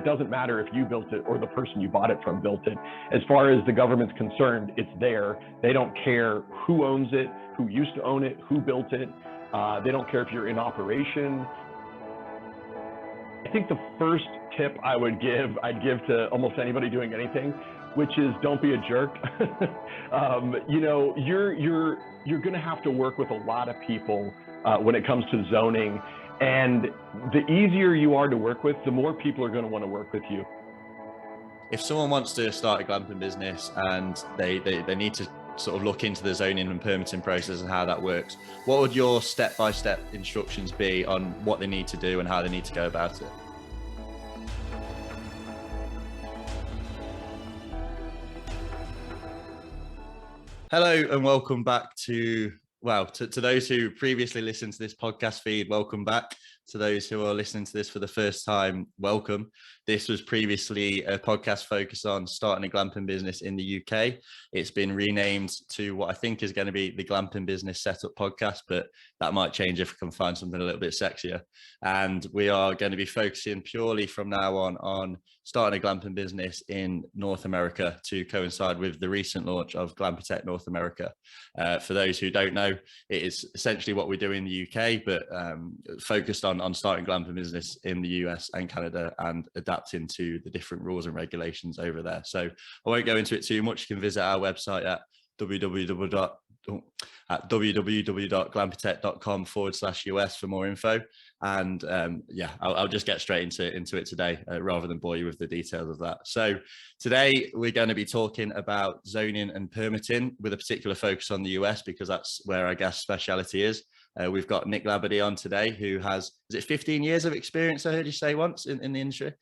doesn't matter if you built it or the person you bought it from built it. As far as the government's concerned, it's there. They don't care who owns it, who used to own it, who built it. They don't care if you're in operation. I think the first tip I'd give to almost anybody doing anything, which is don't be a jerk. You're going to have to work with a lot of people when it comes to zoning, and the easier you are to work with, the more people are going to want to work with you. If someone wants to start a glamping business and they need to sort of look into the zoning and permitting process and how that works, what would your step-by-step instructions be on what they need to do and how they need to go about it? Hello and welcome back to those who previously listened to this podcast feed, welcome back. To those who are listening to this for the first time, welcome. This was previously a podcast focused on starting a glamping business in the UK. It's been renamed to what I think is going to be the Glamping Business Setup Podcast, but that might change if we can find something a little bit sexier. And we are going to be focusing purely from now on starting a glamping business in North America to coincide with the recent launch of Glampitech North America. For those who don't know, it is essentially what we do in the UK, but focused on starting glamping business in the US and Canada and adapting to the different rules and regulations over there. So I won't go into it too much. You can visit our website at www.glampitech.com/US for more info. And I'll just get straight into it today rather than bore you with the details of that. So today we're going to be talking about zoning and permitting with a particular focus on the US because that's where our guest speciality is. We've got Nick Labadie on today, who has, is it 15 years of experience, I heard you say once, in the industry?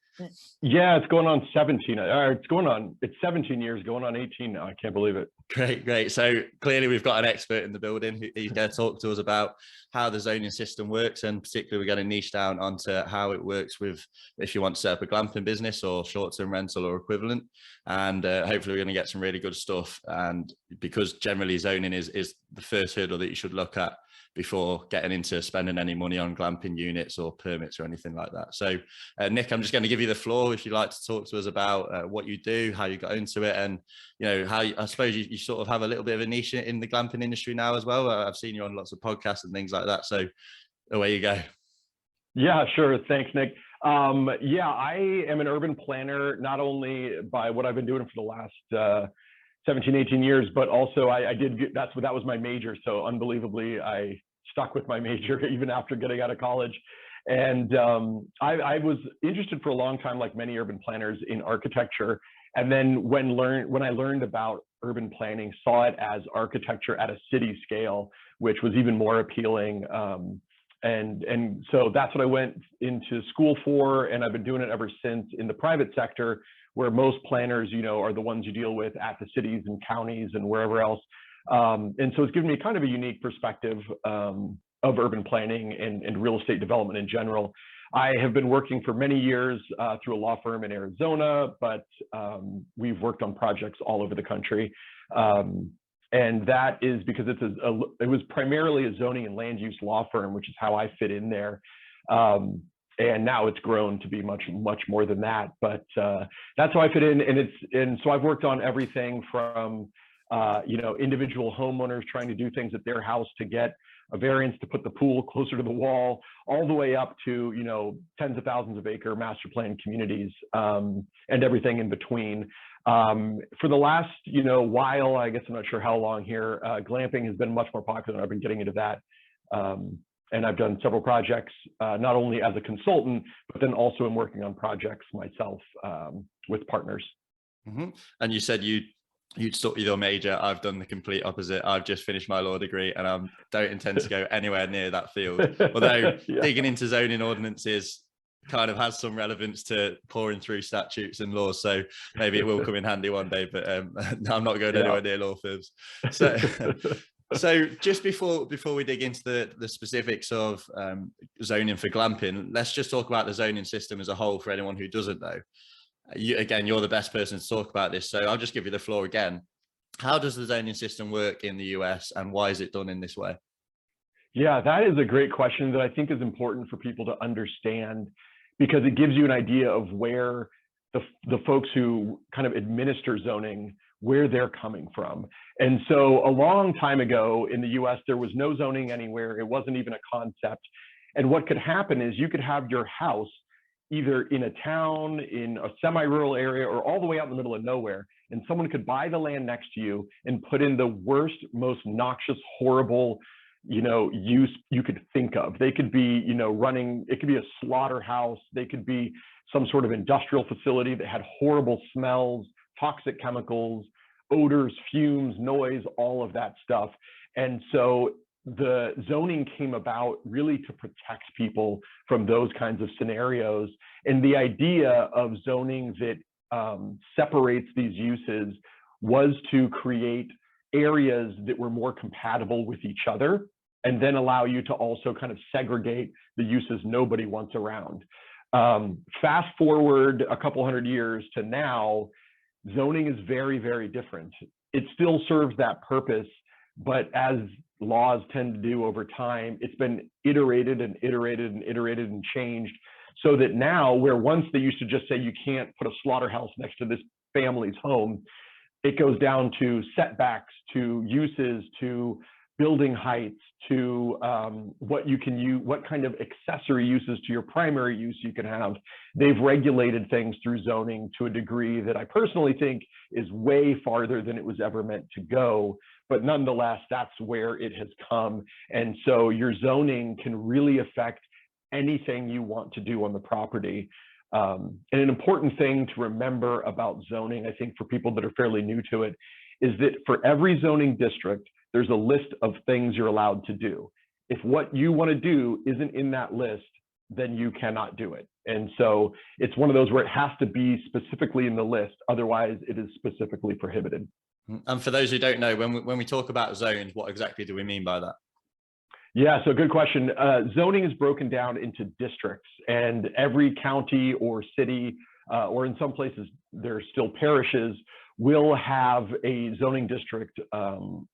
Yeah, it's going on 17. It's 17 years, going on 18 now. I can't believe it. Great. So clearly we've got an expert in the building who's going to talk to us about how the zoning system works, and particularly we're going to niche down onto how it works with if you want to set up a glamping business or short-term rental or equivalent. And hopefully we're going to get some really good stuff. And because generally zoning is the first hurdle that you should look at before getting into spending any money on glamping units or permits or anything like that. So Nick, I'm just going to give you the floor if you'd like to talk to us about what you do, how you got into it, and how I suppose you sort of have a little bit of a niche in the glamping industry now as well. I've seen you on lots of podcasts and things like that. So away you go. Yeah, sure. Thanks, Nick. I am an urban planner, not only by what I've been doing for the last 17, 18 years, but also that was my major. So unbelievably, I stuck with my major even after getting out of college. And I was interested for a long time, like many urban planners, in architecture. And then when I learned about urban planning, saw it as architecture at a city scale, which was even more appealing. And so that's what I went into school for, and I've been doing it ever since in the private sector, where most planners, are the ones you deal with at the cities and counties and wherever else. And so it's given me kind of a unique perspective of urban planning and real estate development in general. I have been working for many years through a law firm in Arizona, but we've worked on projects all over the country. And that is because it was primarily a zoning and land use law firm, which is how I fit in there. And now it's grown to be much, much more than that. But that's how I fit in. And so I've worked on everything from, individual homeowners trying to do things at their house to get a variance to put the pool closer to the wall, all the way up to, tens of thousands of acre master plan communities and everything in between. For the last, while, I guess I'm not sure how long here, glamping has been much more popular. I've been getting into that. And I've done several projects, not only as a consultant, but then also I'm working on projects myself with partners. Mm-hmm. And you said you'd stuck with your major. I've done the complete opposite. I've just finished my law degree and I don't intend to go anywhere near that field. Although digging into zoning ordinances kind of has some relevance to pouring through statutes and laws. So maybe it will come in handy one day, but I'm not going anywhere near law firms. So just before we dig into the specifics of zoning for glamping, let's just talk about the zoning system as a whole for anyone who doesn't know. You're the best person to talk about this, so I'll just give you the floor again. How does the zoning system work in the US and why is it done in this way? Yeah, that is a great question that I think is important for people to understand, because it gives you an idea of where the folks who kind of administer zoning, where they're coming from. And so a long time ago in the US, there was no zoning anywhere. It wasn't even a concept. And what could happen is you could have your house either in a town, in a semi-rural area, or all the way out in the middle of nowhere. And someone could buy the land next to you and put in the worst, most noxious, horrible, use you could think of. They could be, running, it could be a slaughterhouse. They could be some sort of industrial facility that had horrible smells, toxic chemicals, odors, fumes, noise, all of that stuff. And so the zoning came about really to protect people from those kinds of scenarios. And the idea of zoning that separates these uses was to create areas that were more compatible with each other, and then allow you to also kind of segregate the uses nobody wants around. Fast forward a couple hundred years to now, zoning is very, very different. It still serves that purpose, but as laws tend to do over time, it's been iterated and iterated and iterated and changed, so that now, where once they used to just say you can't put a slaughterhouse next to this family's home, it goes down to setbacks, to uses, to building heights, to what you can use, what kind of accessory uses to your primary use you can have. They've regulated things through zoning to a degree that I personally think is way farther than it was ever meant to go. But nonetheless, that's where it has come. And so your zoning can really affect anything you want to do on the property. And an important thing to remember about zoning, I think for people that are fairly new to it, is that for every zoning district, there's a list of things you're allowed to do. If what you want to do isn't in that list, then you cannot do it. And so it's one of those where it has to be specifically in the list. Otherwise, it is specifically prohibited. And for those who don't know, when we talk about zones, what exactly do we mean by that? Yeah, so good question. Zoning is broken down into districts, and every county or city, or in some places, there's still parishes, will have a zoning district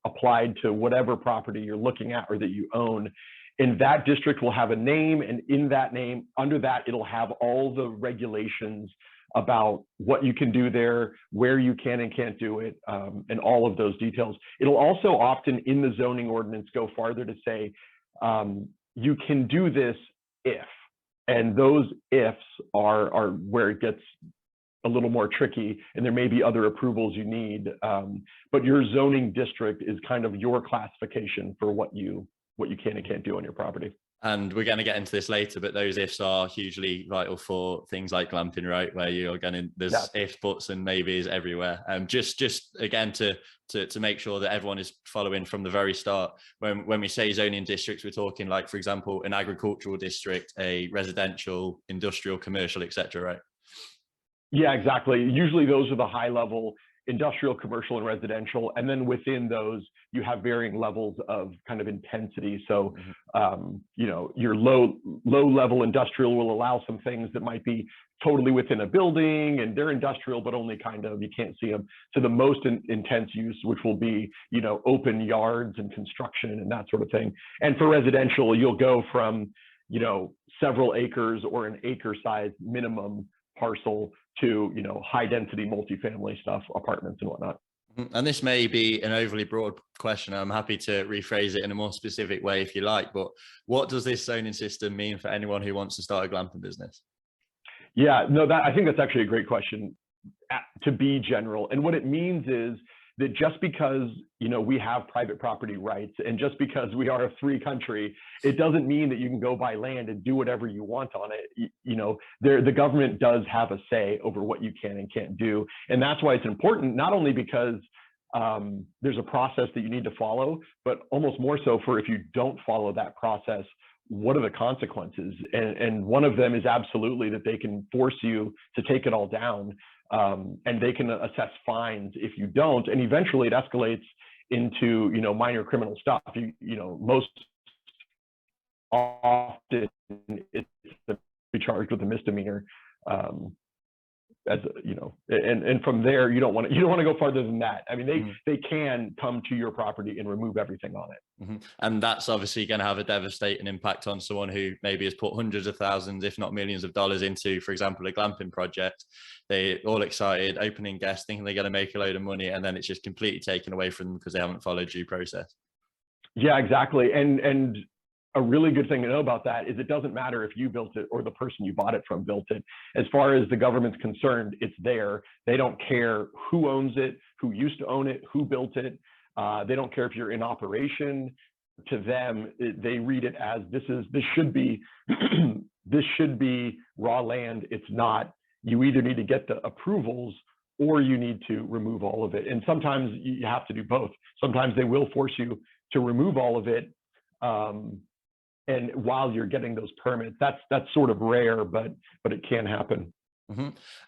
applied to whatever property you're looking at or that you own. And that district will have a name, and in that name, under that, it'll have all the regulations about what you can do there, where you can and can't do it, and all of those details. It'll also often in the zoning ordinance go farther to say, you can do this if, and those ifs are where it gets a little more tricky, and there may be other approvals you need, but your zoning district is kind of your classification for what you can and can't do on your property. And we're going to get into this later, but those ifs are hugely vital for things like glamping, right? Where you're going to, there's ifs, buts, and maybes everywhere. Just again, to make sure that everyone is following from the very start. When we say zoning districts, we're talking like, for example, an agricultural district, a residential, industrial, commercial, etc., right? Yeah, exactly. Usually those are the high level: industrial, commercial, and residential. And then within those, you have varying levels of kind of intensity. So, your low level industrial will allow some things that might be totally within a building, and they're industrial, but only kind of, you can't see them. To the most intense use, which will be, open yards and construction and that sort of thing. And for residential, you'll go from, several acres or an acre size minimum parcel to high density multifamily stuff, apartments and whatnot. And this may be an overly broad question. I'm happy to rephrase it in a more specific way if you like, but what does this zoning system mean for anyone who wants to start a glamping business? Yeah, no, I think that's actually a great question, to be general. And what it means is that just because we have private property rights, and just because we are a free country, it doesn't mean that you can go buy land and do whatever you want on it. The government does have a say over what you can and can't do, and that's why it's important. Not only because there's a process that you need to follow, but almost more so for if you don't follow that process, what are the consequences? And one of them is absolutely that they can force you to take it all down. And they can assess fines if you don't, and eventually it escalates into minor criminal stuff. Most often it's to be charged with a misdemeanor. and from there you don't want to go farther than that. I mean, they can come to your property and remove everything on it. And that's obviously going to have a devastating impact on someone who maybe has put hundreds of thousands, if not millions of dollars into, for example, a glamping project. They're all excited, opening guests, thinking they're going to make a load of money, and then it's just completely taken away from them because they haven't followed due process. Yeah, exactly. And a really good thing to know about that is it doesn't matter if you built it or the person you bought it from built it. As far as the government's concerned, it's there. They don't care who owns it, who used to own it, who built it. They don't care if you're in operation. To them, they read it as this should be this should be raw land. It's not. You either need to get the approvals or you need to remove all of it. And sometimes you have to do both. Sometimes they will force you to remove all of it. And while you're getting those permits, that's sort of rare, but it can happen.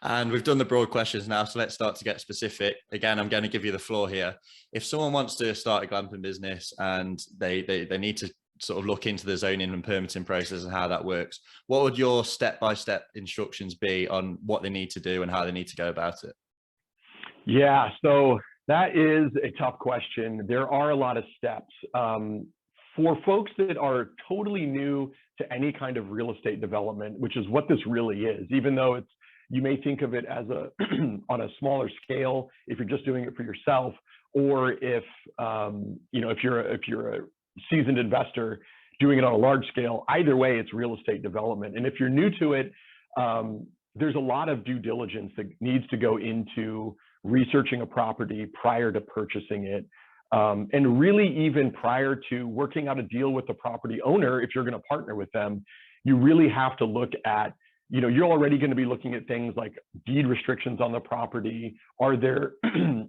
And we've done the broad questions now, so let's start to get specific. Again, I'm going to give you the floor here. If someone wants to start a glamping business and they need to sort of look into the zoning and permitting process and how that works, what would your step-by-step instructions be on what they need to do and how they need to go about it? Yeah, so that is a tough question. There are a lot of steps. For folks that are totally new to any kind of real estate development, which is what this really is, even though you may think of it as on a smaller scale if you're just doing it for yourself, or if you're a seasoned investor doing it on a large scale. Either way, it's real estate development. And if you're new to it, there's a lot of due diligence that needs to go into researching a property prior to purchasing it. And really even prior to working out a deal with the property owner, if you're going to partner with them, you really have to look at, you're already going to be looking at things like deed restrictions on the property. Are there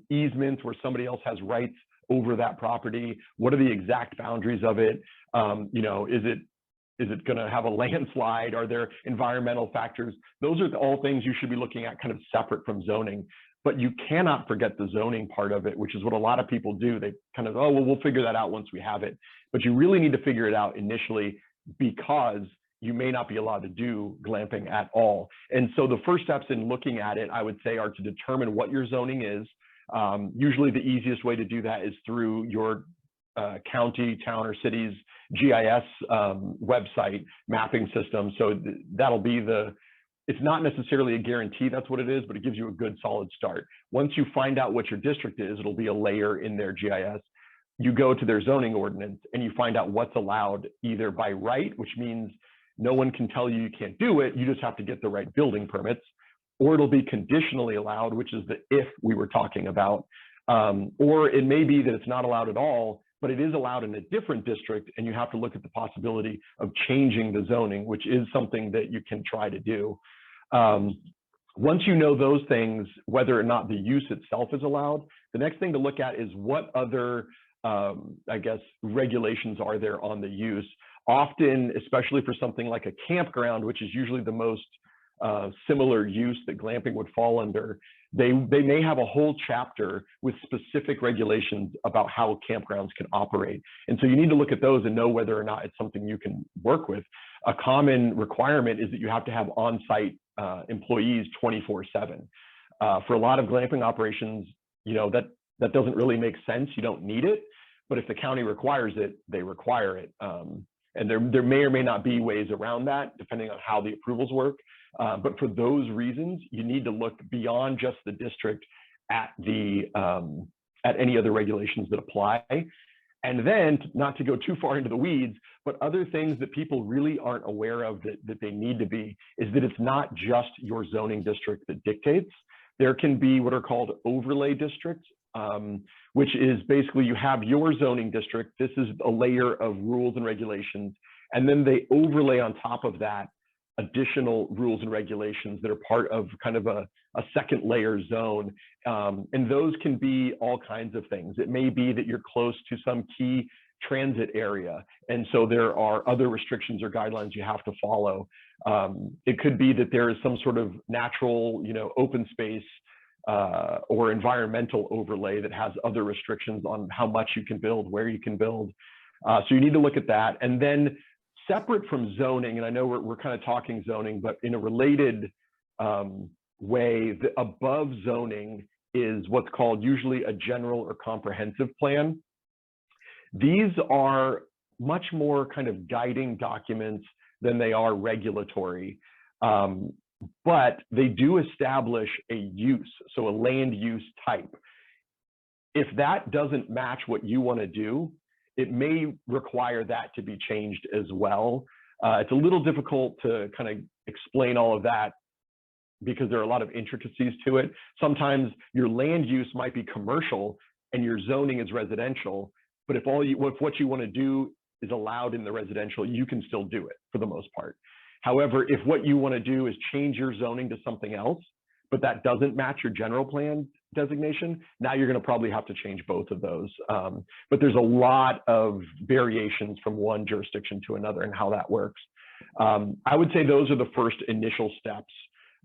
easements where somebody else has rights over that property? What are the exact boundaries of it? Is it going to have a landslide? Are there environmental factors? Those are all things you should be looking at kind of separate from zoning. But you cannot forget the zoning part of it, which is what a lot of people do. They kind of, we'll figure that out once we have it. But you really need to figure it out initially, because you may not be allowed to do glamping at all. And so the first steps in looking at it, I would say, are to determine what your zoning is. Usually the easiest way to do that is through your county, town, or city's GIS website mapping system. So that'll be it's not necessarily a guarantee that's what it is, but it gives you a good solid start. Once you find out what your district is, it'll be a layer in their GIS. You go to their zoning ordinance and you find out what's allowed either by right, which means no one can tell you can't do it. You just have to get the right building permits, or it'll be conditionally allowed, which is the if we were talking about. Or it may be that it's not allowed at all, but it is allowed in a different district, and you have to look at the possibility of changing the zoning, which is something that you can try to do. Once you know those things, whether or not the use itself is allowed, the next thing to look at is what other, regulations are there on the use. Often, especially for something like a campground, which is usually the most similar use that glamping would fall under, they may have a whole chapter with specific regulations about how campgrounds can operate. And so you need to look at those and know whether or not it's something you can work with. A common requirement is that you have to have on-site employees 24/7. For a lot of glamping operations, that doesn't really make sense. You don't need it, but if the county requires it, they require it. And there may or may not be ways around that, depending on how the approvals work. But for those reasons, you need to look beyond just the district at any other regulations that apply. And then, not to go too far into the weeds, but other things that people really aren't aware of that they need to be, is that it's not just your zoning district that dictates. There can be what are called overlay districts, which is basically you have your zoning district. This is a layer of rules and regulations, and then they overlay on top of that additional rules and regulations that are part of kind of a second layer zone. And those can be all kinds of things. It may be that you're close to some key transit area, and so there are other restrictions or guidelines you have to follow. It could be that there is some sort of natural, open space or environmental overlay that has other restrictions on how much you can build, where you can build. So you need to look at that. And then separate from zoning, and I know we're kind of talking zoning, but in a related way, the above zoning is what's called usually a general or comprehensive plan. These are much more kind of guiding documents than they are regulatory, but they do establish a use, so a land use type. If that doesn't match what you want to do, it may require that to be changed as well. It's a little difficult to kind of explain all of that because there are a lot of intricacies to it. Sometimes your land use might be commercial and your zoning is residential, but if what you want to do is allowed in the residential, you can still do it for the most part. However, if what you want to do is change your zoning to something else, but that doesn't match your general plan designation, now you're going to probably have to change both of those. But there's a lot of variations from one jurisdiction to another and how that works. I would say those are the first initial steps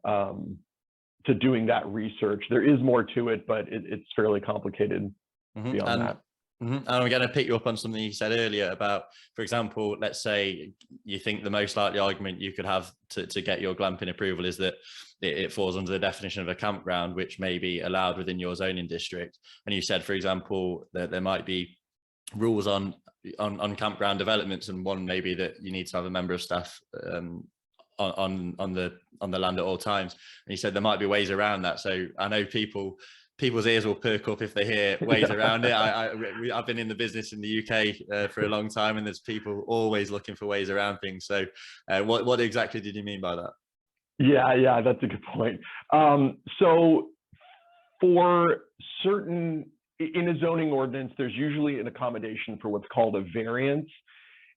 to doing that research. There is more to it, but it's fairly complicated beyond that. And I'm going to pick you up on something you said earlier about, for example, let's say you think the most likely argument you could have to get your glamping approval is that it falls under the definition of a campground, which may be allowed within your zoning district. And you said, for example, that there might be rules on campground developments, and one maybe that you need to have a member of staff on the land at all times. And you said there might be ways around that. So I know people's ears will perk up if they hear ways around it. I've been in the business in the UK for a long time, and there's people always looking for ways around things. So what exactly did you mean by that? Yeah, that's a good point. So for certain, in a zoning ordinance, there's usually an accommodation for what's called a variance.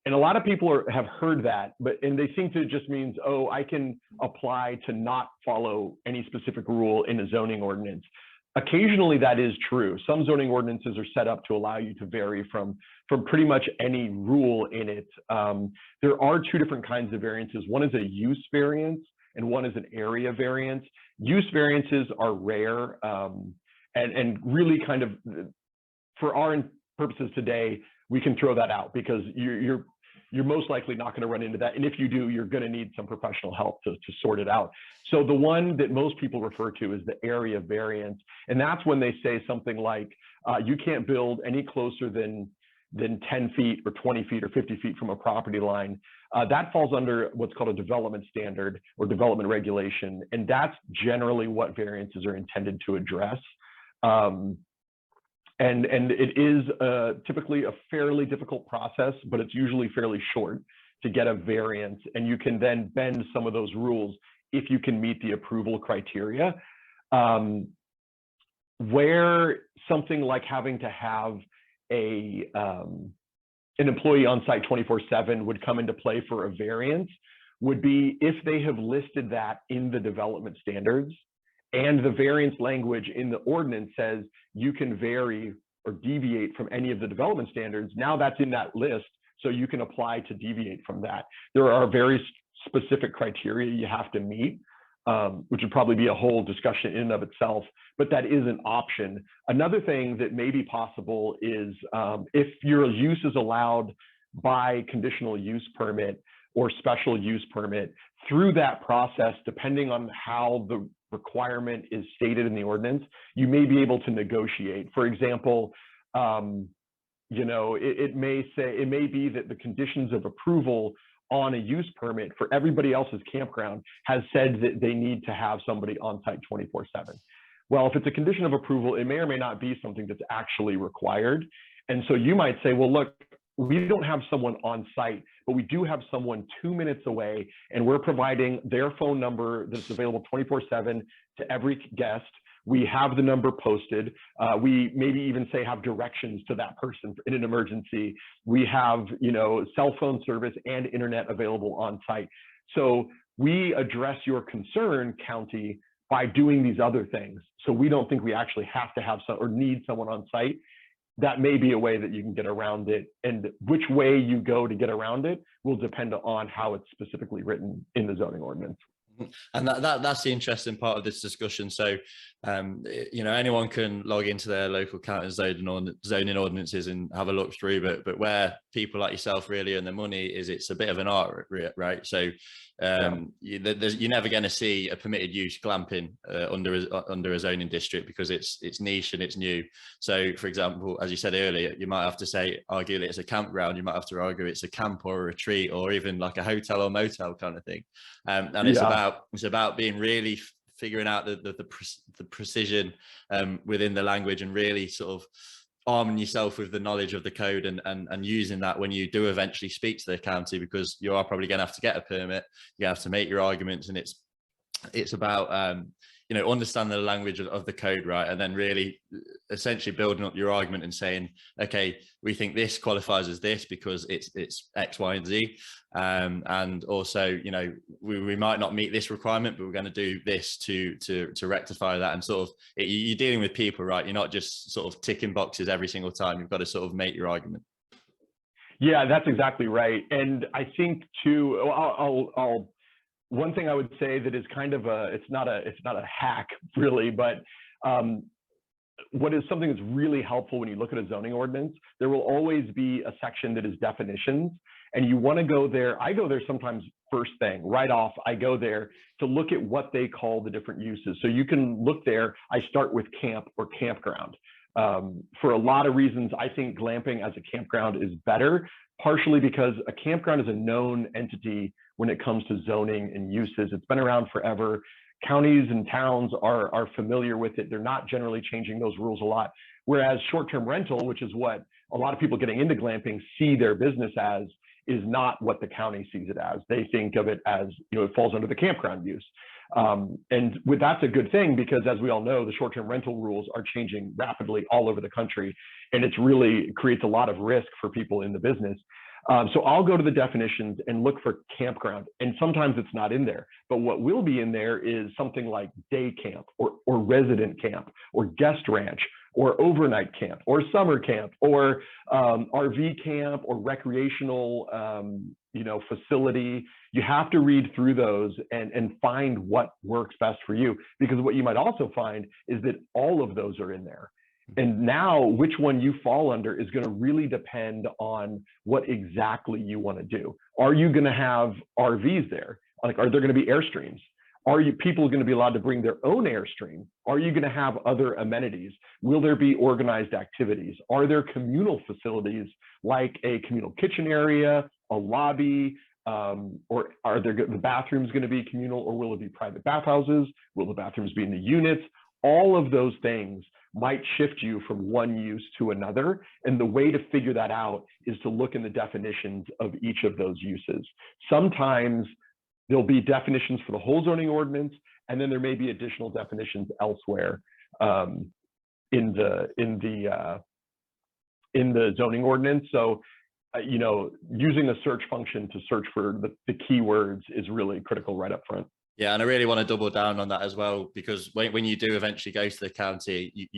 And a lot of people have heard that, and they think that it just means, oh, I can apply to not follow any specific rule in a zoning ordinance. Occasionally that is true. Some zoning ordinances are set up to allow you to vary from pretty much any rule in it. There are two different kinds of variances. One is a use variance and one is an area variance. Use variances are rare and really kind of, for our purposes today, we can throw that out because you're most likely not going to run into that. And if you do, you're going to need some professional help to sort it out. So the one that most people refer to is the area variance. And that's when they say something like, you can't build any closer than 10 feet or 20 feet or 50 feet from a property line. That falls under what's called a development standard or development regulation. And that's generally what variances are intended to address. And it is typically a fairly difficult process, but it's usually fairly short to get a variance. And you can then bend some of those rules if you can meet the approval criteria. Where something like having to have an employee on site 24/7 would come into play for a variance would be if they have listed that in the development standards. And the variance language in the ordinance says you can vary or deviate from any of the development standards. Now that's in that list, so you can apply to deviate from that. There are very specific criteria you have to meet, which would probably be a whole discussion in and of itself, but that is an option. Another thing that may be possible is if your use is allowed by conditional use permit or special use permit, through that process, depending on how the requirement is stated in the ordinance, you may be able to negotiate. For example, it may be that the conditions of approval on a use permit for everybody else's campground has said that they need to have somebody on site 24/7. Well, if it's a condition of approval, it may or may not be something that's actually required. And so you might say, well, look, we don't have someone on site, but we do have someone 2 minutes away, and we're providing their phone number that's available 24/7 to every guest. We have the number posted. We maybe even say have directions to that person in an emergency. We have, cell phone service and internet available on site. So we address your concern, county, by doing these other things. So we don't think we actually have to have or need someone on site. That may be a way that you can get around it. And which way you go to get around it will depend on how it's specifically written in the zoning ordinance. And that's the interesting part of this discussion. So anyone can log into their local county zoning ordinances and have a look through, but where people like yourself really earn their money is it's a bit of an art, right? So you're never going to see a permitted use glamping under a zoning district because it's niche and it's new. So for example, as you said earlier, you might have to argue that it's a campground, you might have to argue it's a camp or a retreat or even like a hotel or motel kind of thing. And it's about being really figuring out the precision within the language and really sort of arming yourself with the knowledge of the code and using that when you do eventually speak to the county, because you are probably going to have to get a permit, you have to make your arguments, and it's about understand the language of the code, right? And then really essentially building up your argument and saying, okay, we think this qualifies as this because it's X, Y, and Z. And also, we might not meet this requirement, but we're going to do this to rectify that. And sort of you're dealing with people, right? You're not just sort of ticking boxes every single time. You've got to sort of make your argument. Yeah, that's exactly right. And I think too, one thing I would say that is kind of it's not a hack really, but what is something that's really helpful when you look at a zoning ordinance, there will always be a section that is definitions, and you want to go there. I go there sometimes first thing, right off. I go there to look at what they call the different uses. So you can look there. I start with camp or campground. For a lot of reasons, I think glamping as a campground is better, partially because a campground is a known entity when it comes to zoning and uses. It's been around forever. Counties and towns are familiar with it. They're not generally changing those rules a lot. Whereas short-term rental, which is what a lot of people getting into glamping see their business as, is not what the county sees it as. They think of it as, it falls under the campground use. And that's a good thing, because as we all know, the short-term rental rules are changing rapidly all over the country, and it's really creates a lot of risk for people in the business. So I'll go to the definitions and look for campground, and sometimes it's not in there, but what will be in there is something like day camp or resident camp or guest ranch or overnight camp or summer camp or RV camp or recreational facility. You have to read through those and find what works best for you, because what you might also find is that all of those are in there. And now which one you fall under is going to really depend on what exactly you want to do. Are you going to have RVs there? Like, are there going to be Airstreams? Are people going to be allowed to bring their own Airstream? Are you going to have other amenities? Will there be organized activities? Are there communal facilities like a communal kitchen area, a lobby, or are the bathrooms going to be communal, or will it be private bathhouses? Will the bathrooms be in the units? All of those things might shift you from one use to another. And the way to figure that out is to look in the definitions of each of those uses. Sometimes there'll be definitions for the whole zoning ordinance, and then there may be additional definitions elsewhere in the zoning ordinance. So, using a search function to search for the keywords is really critical right up front. Yeah, and I really want to double down on that as well, because when you do eventually go to the county,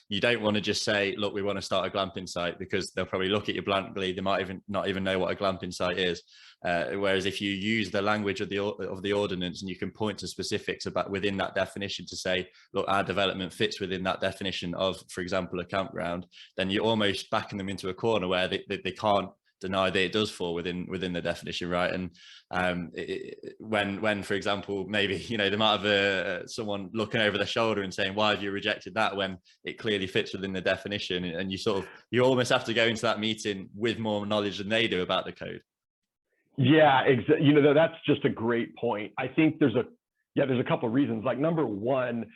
you don't want to just say, look, we want to start a glamping site, because they'll probably look at you blankly. They might not even know what a glamping site is. Whereas if you use the language of the ordinance, and you can point to specifics about within that definition to say, look, our development fits within that definition of, for example, a campground, then you're almost backing them into a corner where they can't deny that it does fall within the definition, right? And when for example, maybe they might have someone looking over their shoulder and saying, why have you rejected that, when it clearly fits within the definition? And you almost have to go into that meeting with more knowledge than they do about the code. Yeah, that's just a great point. I think there's a couple of reasons. Like, number one,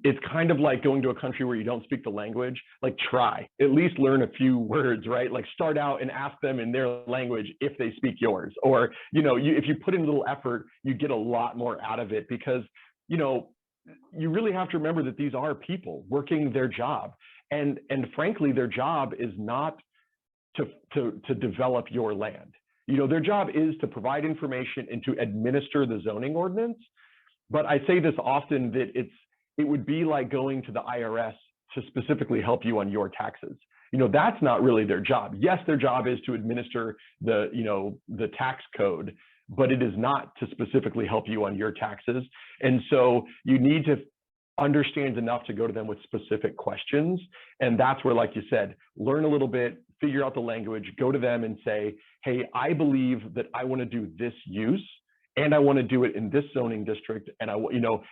it's kind of like going to a country where you don't speak the language. Like, try, at least learn a few words, right? Like, start out and ask them in their language if they speak yours, or, if you put in a little effort, you get a lot more out of it, because, you really have to remember that these are people working their job. And frankly, their job is not to develop your land. Their job is to provide information and to administer the zoning ordinance. But I say this often, that it would be like going to the IRS to specifically help you on your taxes. That's not really their job. Yes, their job is to administer the tax code, but it is not to specifically help you on your taxes. And so you need to understands enough to go to them with specific questions. And that's where, like you said, learn a little bit, figure out the language, go to them and say, hey, I believe that I want to do this use, and I want to do it in this zoning district, and I,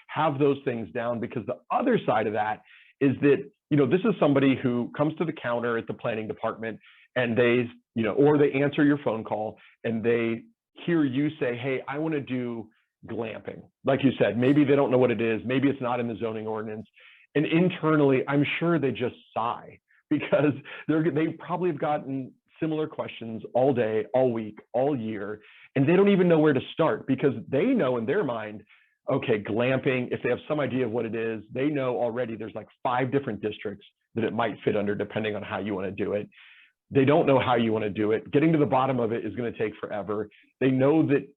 have those things down. Because the other side of that is that, this is somebody who comes to the counter at the planning department, and they, or they answer your phone call and they hear you say, hey, I want to do glamping. Like you said, maybe they don't know what it is. Maybe it's not in the zoning ordinance. And internally, I'm sure they just sigh, because they probably have gotten similar questions all day, all week, all year, and they don't even know where to start, because they know in their mind, okay, glamping, if they have some idea of what it is, they know already there's like 5 different districts that it might fit under, depending on how you want to do it. They don't know how you want to do it. Getting to the bottom of it is going to take forever. They know that,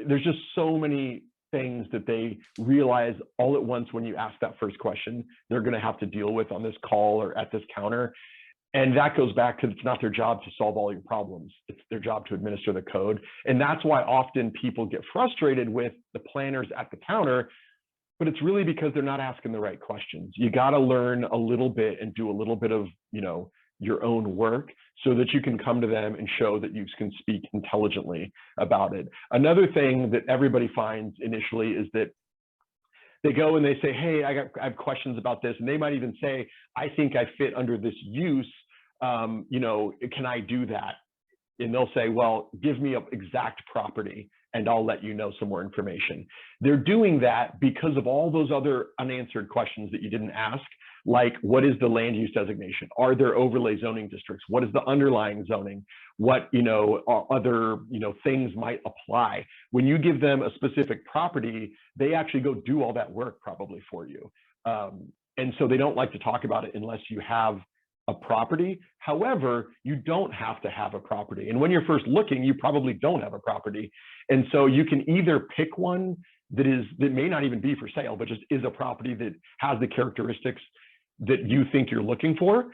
there's just so many things that they realize all at once when you ask that first question, they're going to have to deal with on this call or at this counter. And that goes back to, it's not their job to solve all your problems. It's their job to administer the code. And that's why often people get frustrated with the planners at the counter, but it's really because they're not asking the right questions. You got to learn a little bit and do a little bit of, your own work, so that you can come to them and show that you can speak intelligently about it. Another thing that everybody finds initially is that they go and they say, hey, I have questions about this. And they might even say, I think I fit under this use. Can I do that? And they'll say, well, give me an exact property and I'll let you know some more information. They're doing that because of all those other unanswered questions that you didn't ask. Like, what is the land use designation? Are there overlay zoning districts? What is the underlying zoning? What, other, things might apply? When you give them a specific property, they actually go do all that work probably for you. And so they don't like to talk about it unless you have a property. However, you don't have to have a property. And when you're first looking, you probably don't have a property. And so you can either pick one that may not even be for sale, but just is a property that has the characteristics that you think you're looking for,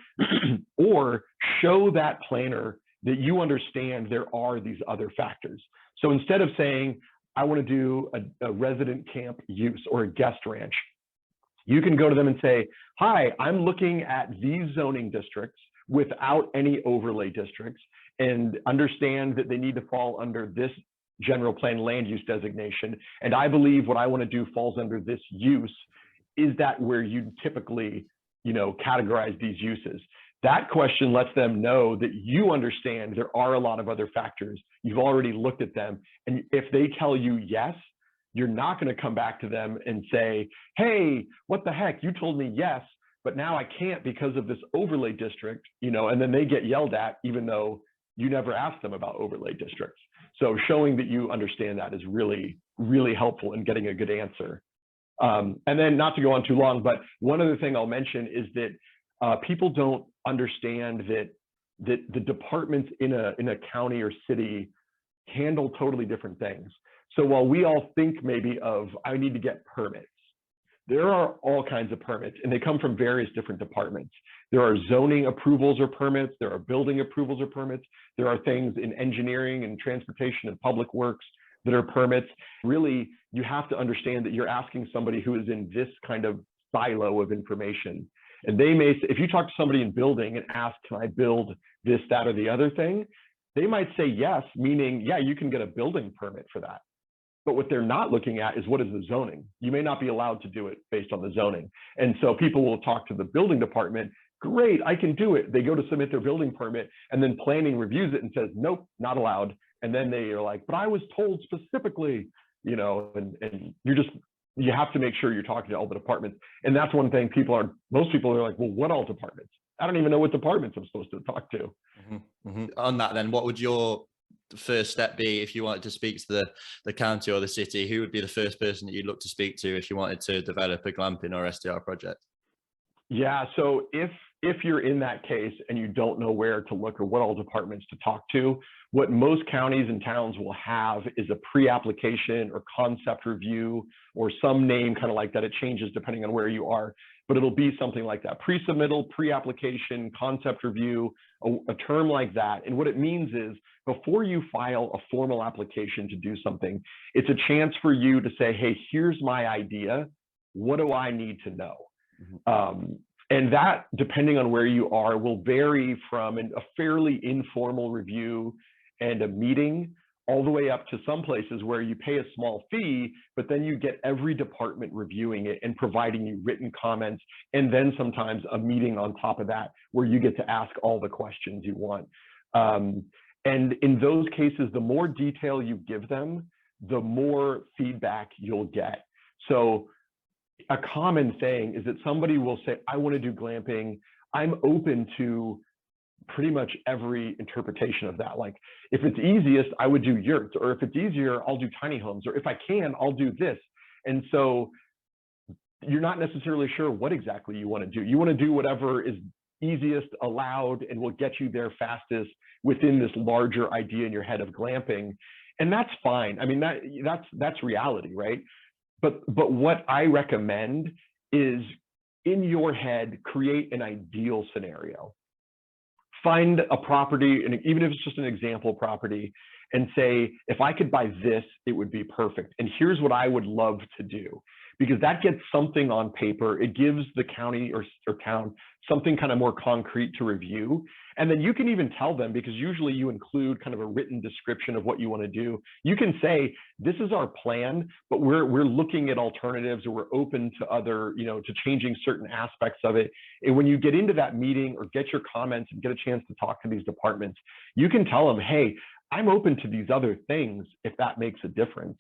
or show that planner that you understand there are these other factors. So instead of saying, I want to do a resident camp use or a guest ranch, you can go to them and say, hi, I'm looking at these zoning districts without any overlay districts, and understand that they need to fall under this general plan land use designation. And I believe what I want to do falls under this use. Is that where you typically, categorize these uses? That question lets them know that you understand there are a lot of other factors. You've already looked at them. And if they tell you yes, you're not going to come back to them and say, hey, what the heck? You told me yes, but now I can't because of this overlay district, and then they get yelled at even though you never asked them about overlay districts. So showing that you understand that is really, really helpful in getting a good answer. And then, not to go on too long, but one other thing I'll mention is that people don't understand that the departments in a county or city handle totally different things. So while we all think maybe of, I need to get permits, there are all kinds of permits, and they come from various different departments. There are zoning approvals or permits. There are building approvals or permits. There are things in engineering and transportation and public works that are permits. Really, you have to understand that you're asking somebody who is in this kind of silo of information. And they may, if you talk to somebody in building and ask, can I build this, that, or the other thing? They might say yes, meaning, yeah, you can get a building permit for that. But what they're not looking at is, what is the zoning? You may not be allowed to do it based on the zoning. And so people will talk to the building department, great, I can do it. They go to submit their building permit, and then planning reviews it and says, nope, not allowed. And then they are like, but I was told specifically, and you have to make sure you're talking to all the departments. And that's one thing most people are like, well, what all departments? I don't even know what departments I'm supposed to talk to. Mm-hmm. Mm-hmm. On that then, what would your first step be if you wanted to speak to the county or the city? Who would be the first person that you'd look to speak to if you wanted to develop a glamping or SDR project? Yeah, so if you're in that case and you don't know where to look or what all departments to talk to, what most counties and towns will have is a pre-application or concept review or some name kind of like that. It changes depending on where you are, but it'll be something like that. Pre-submittal, pre-application, concept review, a term like that. And what it means is, before you file a formal application to do something, it's a chance for you to say, hey, here's my idea. what do I need to know? And that, depending on where you are, will vary from a fairly informal review and a meeting all the way up to some places where you pay a small fee, but then you get every department reviewing it and providing you written comments, and then sometimes a meeting on top of that where you get to ask all the questions you want. And in those cases, the more detail you give them, the more feedback you'll get. So a common thing is that somebody will say, I want to do glamping. I'm open to pretty much every interpretation of that. Like, if it's easiest, I would do yurts, or if it's easier, I'll do tiny homes, or if I can, I'll do this. And so you're not necessarily sure what exactly you want to do. You want to do whatever is easiest, allowed, and will get you there fastest within this larger idea in your head of glamping. And that's fine. I mean, that's reality, right? But what I recommend is, in your head, create an ideal scenario. Find a property, and even if it's just an example property, and say, if I could buy this, it would be perfect. And here's what I would love to do. Because that gets something on paper. It gives the county or town something kind of more concrete to review. And then you can even tell them, because usually you include kind of a written description of what you want to do. You can say, this is our plan, but we're looking at alternatives, or we're open to other, to changing certain aspects of it. And when you get into that meeting or get your comments and get a chance to talk to these departments, you can tell them, hey, I'm open to these other things if that makes a difference.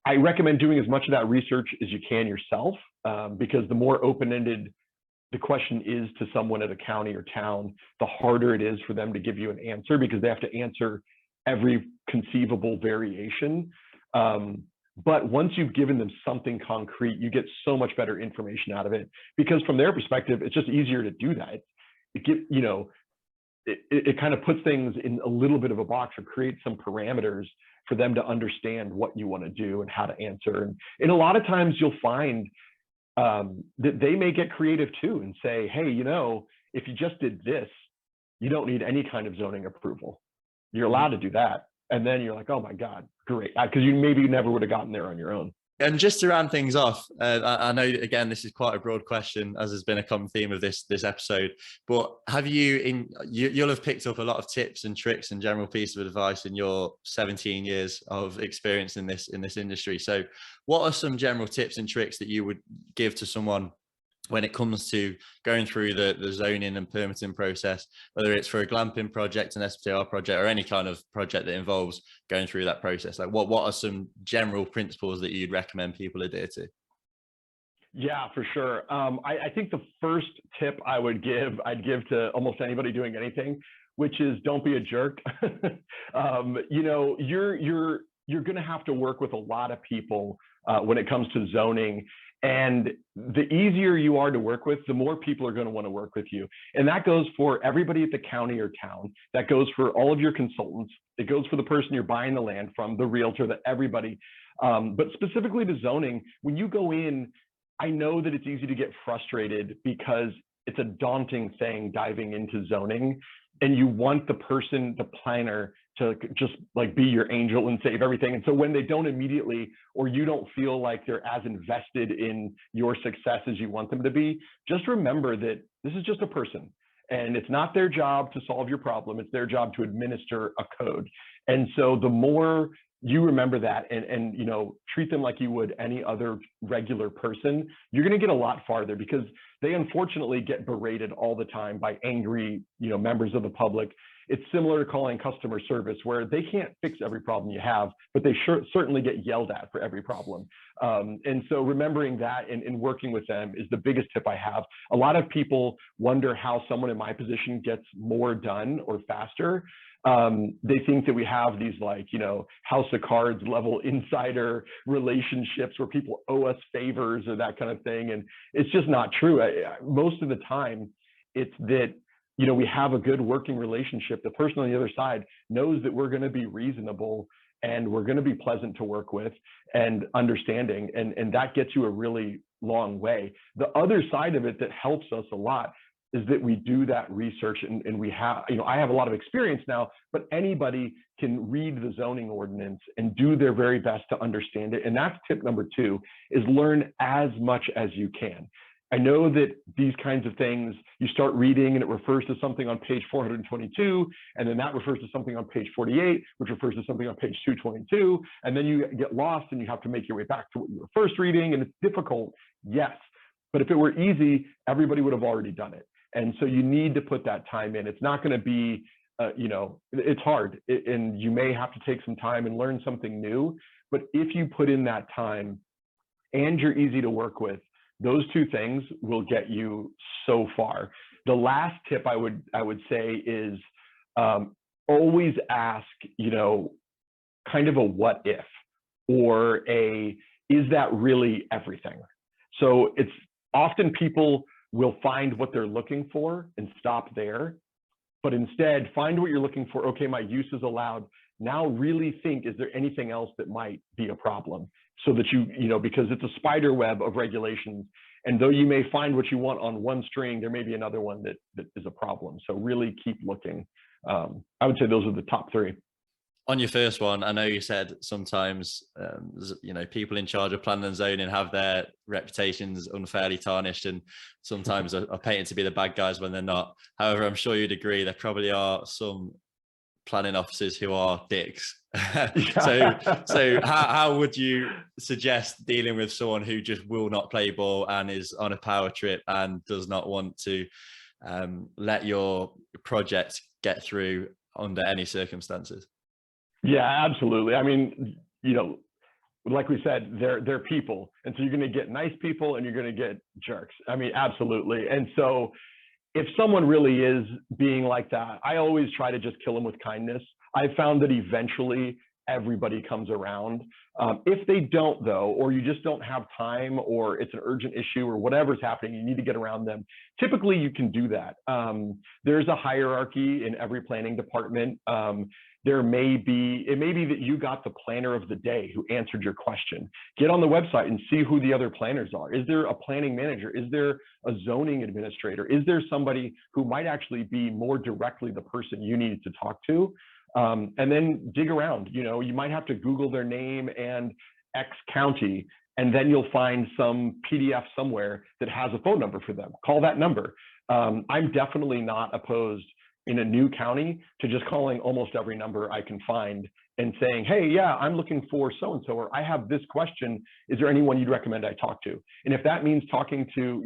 I recommend doing as much of that research as you can yourself, because the more open-ended the question is to someone at a county or town, the harder it is for them to give you an answer, because they have to answer every conceivable variation. But once you've given them something concrete, you get so much better information out of it, because from their perspective, it's just easier to do that. It kind of puts things in a little bit of a box, or creates some parameters for them to understand what you want to do and how to answer. And a lot of times you'll find that they may get creative too and say, hey, if you just did this, you don't need any kind of zoning approval. You're allowed to do that. And then you're like, oh my God, great. Because you maybe never would have gotten there on your own. And just to round things off, I know, again, this is quite a broad question, as has been a common theme of this episode, but have you'll have picked up a lot of tips and tricks and general pieces of advice in your 17 years of experience in this industry. So what are some general tips and tricks that you would give to someone when it comes to going through the zoning and permitting process, whether it's for a glamping project, an SPTR project, or any kind of project that involves going through that process? Like, what are some general principles that you'd recommend people adhere to? Yeah, for sure. I think the first tip I'd give to almost anybody doing anything, which is, don't be a jerk. You're going to have to work with a lot of people when it comes to zoning. And the easier you are to work with, the more people are going to want to work with you. And that goes for everybody at the county or town. That goes for all of your consultants. It goes for the person you're buying the land from, the realtor, everybody. But specifically to zoning, when you go in, I know that it's easy to get frustrated because it's a daunting thing diving into zoning. And you want the person, the planner, to just like be your angel and save everything. And so when they don't immediately, or you don't feel like they're as invested in your success as you want them to be, just remember that this is just a person, and it's not their job to solve your problem. It's their job to administer a code. And so the more you remember that and treat them like you would any other regular person, you're going to get a lot farther, because they unfortunately get berated all the time by angry, members of the public. It's similar to calling customer service, where they can't fix every problem you have, but they certainly get yelled at for every problem. And so remembering that and working with them is the biggest tip I have. A lot of people wonder how someone in my position gets more done or faster. They think that we have these house of cards level insider relationships where people owe us favors or that kind of thing. And it's just not true. Most of the time, it's that we have a good working relationship. The person on the other side knows that we're going to be reasonable and we're going to be pleasant to work with and understanding. And that gets you a really long way. The other side of it that helps us a lot is that we do that research, and we have, I have a lot of experience now, but anybody can read the zoning ordinance and do their very best to understand it. And that's tip number 2, is learn as much as you can. I know that these kinds of things, you start reading and it refers to something on page 422, and then that refers to something on page 48, which refers to something on page 222, and then you get lost and you have to make your way back to what you were first reading, and it's difficult, yes. But if it were easy, everybody would have already done it. And so you need to put that time in. It's not going to be, it's hard, and you may have to take some time and learn something new. But if you put in that time and you're easy to work with, those 2 things will get you so far. The last tip I would say is always ask, kind of a what if, or is that really everything? So it's often people will find what they're looking for and stop there, but instead find what you're looking for. Okay, my use is allowed. Now really think, is there anything else that might be a problem? So that because it's a spider web of regulations, and though you may find what you want on one string, there may be another one that is a problem. So really keep looking. I would say those are the top 3. On your first one, I know you said sometimes, people in charge of planning and zoning have their reputations unfairly tarnished, and sometimes are painted to be the bad guys when they're not. However, I'm sure you'd agree there probably are some planning officers who are dicks. So how would you suggest dealing with someone who just will not play ball and is on a power trip and does not want to let your project get through under any circumstances? Yeah, absolutely. I mean, like we said, they're people. And so you're going to get nice people and you're going to get jerks. I mean, absolutely. And so if someone really is being like that, I always try to just kill them with kindness. I found that eventually everybody comes around. If they don't, though, or you just don't have time, or it's an urgent issue, or whatever's happening, you need to get around them. Typically, you can do that. There's a hierarchy in every planning department. It may be that you got the planner of the day who answered your question. Get on the website and see who the other planners are. Is there a planning manager? Is there a zoning administrator? Is there somebody who might actually be more directly the person you need to talk to? And then dig around. You might have to Google their name and X county, and then you'll find some PDF somewhere that has a phone number for them. Call that number. I'm definitely not opposed in a new county to just calling almost every number I can find and saying, hey, yeah, I'm looking for so-and-so, or I have this question. Is there anyone you'd recommend I talk to? And if that means talking to,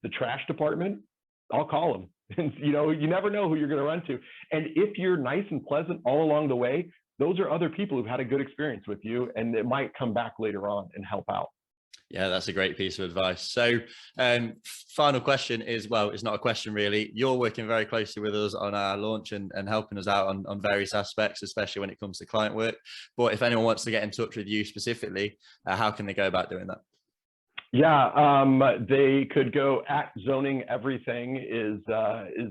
the trash department, I'll call them. And, you never know who you're going to run to. And if you're nice and pleasant all along the way, those are other people who've had a good experience with you, and it might come back later on and help out. Yeah, that's a great piece of advice. So final question is, well, it's not a question really. You're working very closely with us on our launch and helping us out on various aspects, especially when it comes to client work. But if anyone wants to get in touch with you specifically, how can they go about doing that? Yeah, they could go at Zoning Everything is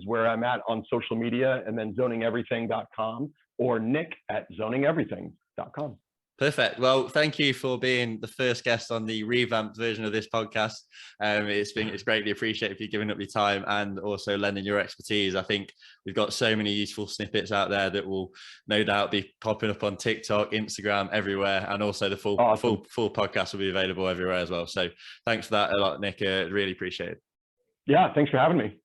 where I'm at on social media, and then zoningeverything.com, or Nick at zoningeverything.com. Perfect. Well, thank you for being the first guest on the revamped version of this podcast. It's greatly appreciated for you giving up your time and also lending your expertise. I think we've got so many useful snippets out there that will no doubt be popping up on TikTok, Instagram, everywhere, and also the full podcast will be available everywhere as well. So thanks for that a lot, Nick. Really appreciate it. Yeah, thanks for having me.